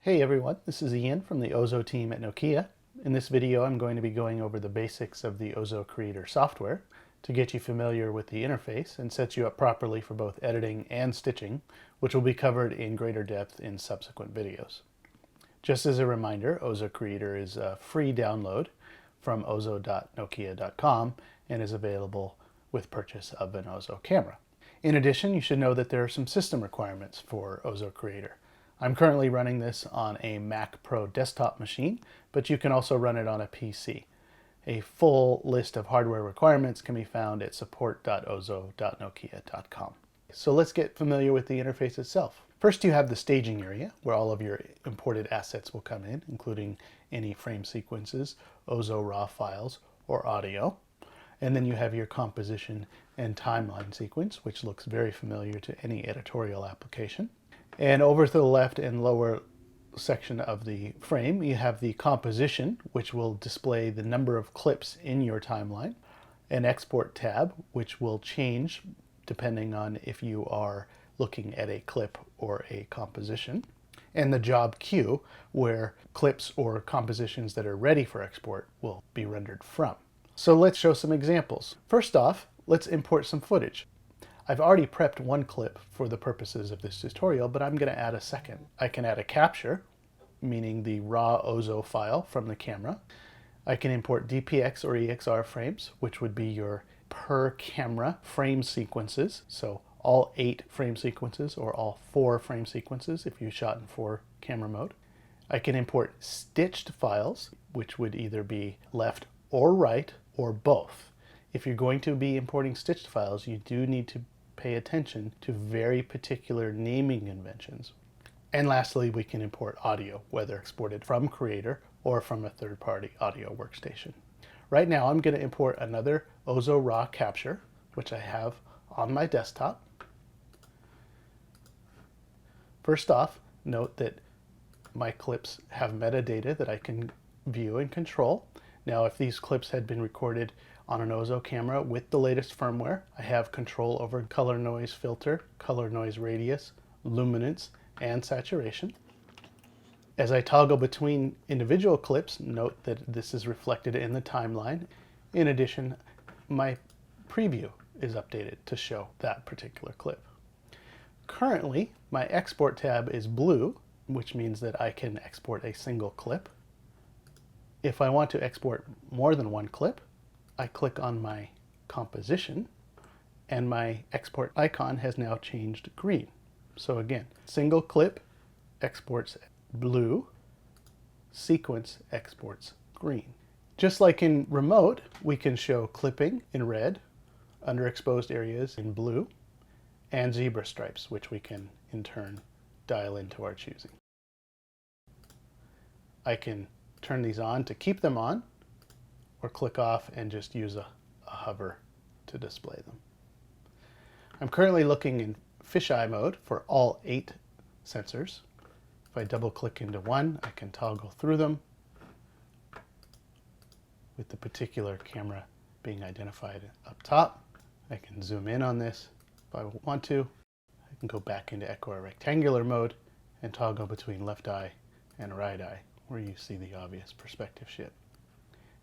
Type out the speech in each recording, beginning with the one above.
Hey everyone, this is Ian from the OZO team at Nokia. In this video I'm going to be going over the basics of the OZO Creator software to get you familiar with the interface and set you up properly for both editing and stitching, which will be covered in greater depth in subsequent videos. Just as a reminder, OZO Creator is a free download from ozo.nokia.com and is available with purchase of an OZO camera. In addition, you should know that there are some system requirements for OZO Creator. I'm currently running this on a Mac Pro desktop machine, but you can also run it on a PC. A full list of hardware requirements can be found at support.ozo.nokia.com. So let's get familiar with the interface itself. First, you have the staging area where all of your imported assets will come in, including any frame sequences, OZO RAW files, or audio. And then you have your composition and timeline sequence, which looks very familiar to any editorial application. And over to the left and lower section of the frame, you have the composition, which will display the number of clips in your timeline, an export tab, which will change depending on if you are looking at a clip or a composition, and the job queue, where clips or compositions that are ready for export will be rendered from. So let's show some examples. First off, let's import some footage. I've already prepped one clip for the purposes of this tutorial, but I'm going to add a second. I can add a capture, meaning the raw OZO file from the camera. I can import DPX or EXR frames, which would be your per camera frame sequences. So all 8 frame sequences or all 4 frame sequences if you shot in 4 camera mode. I can import stitched files, which would either be left or right or both. If you're going to be importing stitched files, you do need to pay attention to very particular naming conventions. And lastly, we can import audio, whether exported from Creator or from a third-party audio workstation. Right now, I'm going to import another OZO RAW capture, which I have on my desktop. First off, note that my clips have metadata that I can view and control. Now, if these clips had been recorded on an OZO camera with the latest firmware, I have control over color noise filter, color noise radius, luminance, and saturation. As I toggle between individual clips, note that this is reflected in the timeline. In addition, my preview is updated to show that particular clip. Currently, my export tab is blue, which means that I can export a single clip. If I want to export more than one clip, I click on my composition and my export icon has now changed green. So again, single clip exports blue, sequence exports green. Just like in remote, we can show clipping in red, underexposed areas in blue, and zebra stripes, which we can in turn dial into our choosing. I can turn these on to keep them on, or click off and just use a hover to display them. I'm currently looking in fisheye mode for all 8 sensors. If I double click into one, I can toggle through them with the particular camera being identified up top. I can zoom in on this if I want to. I can go back into equirectangular mode and toggle between left eye and right eye, where you see the obvious perspective shift.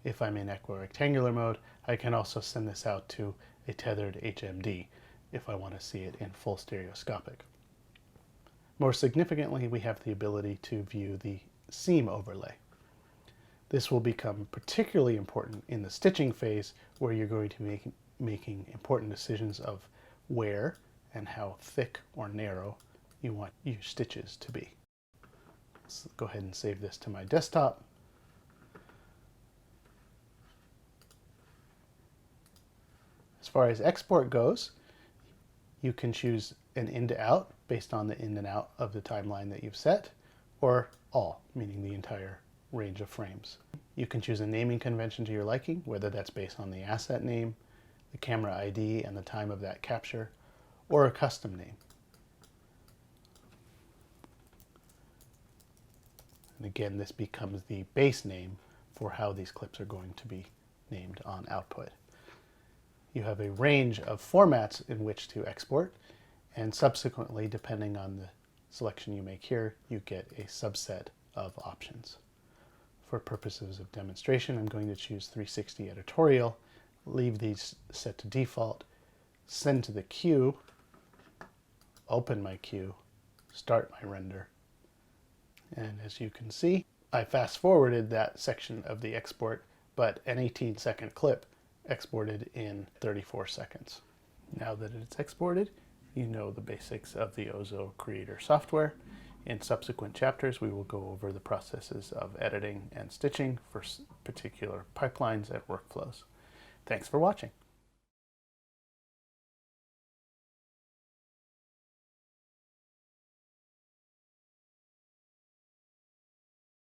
If I'm in equirectangular mode, I can also send this out to a tethered HMD if I want to see it in full stereoscopic. More significantly, we have the ability to view the seam overlay. This will become particularly important in the stitching phase, where you're going to be making important decisions of where and how thick or narrow you want your stitches to be. Let's go ahead and save this to my desktop. As far as export goes, you can choose an in to out based on the in and out of the timeline that you've set, or all, meaning the entire range of frames. You can choose a naming convention to your liking, whether that's based on the asset name, the camera ID, and the time of that capture, or a custom name. And again, this becomes the base name for how these clips are going to be named on output. You have a range of formats in which to export, and subsequently, depending on the selection you make here, you get a subset of options. For purposes of demonstration, I'm going to choose 360 editorial, leave these set to default, send to the queue, open my queue, start my render. And as you can see, I fast forwarded that section of the export, but an 18-second clip exported in 34 seconds. Now that it's exported, you know the basics of the OZO Creator software. In subsequent chapters, we will go over the processes of editing and stitching for particular pipelines and workflows. Thanks for watching.